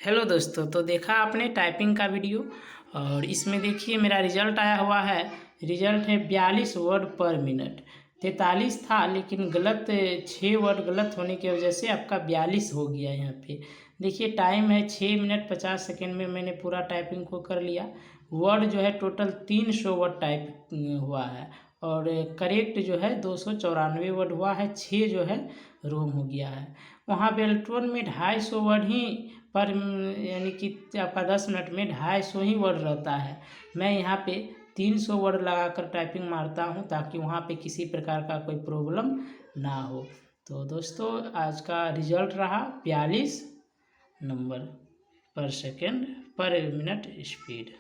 Hello दोस्तों, तो देखा आपने टाइपिंग का वीडियो और इसमें देखिए मेरा रिजल्ट आया हुआ है। रिजल्ट है 42 वर्ड पर मिनट। 43 था लेकिन गलत 6 वर्ड गलत होने की वजह से आपका 42 हो गया। यहाँ पे देखिए टाइम है 6 मिनट 50 सेकेंड में मैंने पूरा टाइपिंग को कर लिया। वर्ड जो है टोटल 300 वर्ड टाइप हुआ है और करेक्ट जो है 294 वर्ड हुआ है। 6 जो है रोम हो गया है। वहाँ बेल्ट्रॉन में 250 वर्ड ही पर यानी कि आपका 10 मिनट में 250 ही वर्ड रहता है। मैं यहाँ पे 300 वर्ड लगाकर टाइपिंग मारता हूँ ताकि वहाँ पे किसी प्रकार का कोई प्रॉब्लम ना हो। तो दोस्तों आज का रिजल्ट रहा 42 नंबर पर सेकेंड पर मिनट स्पीड।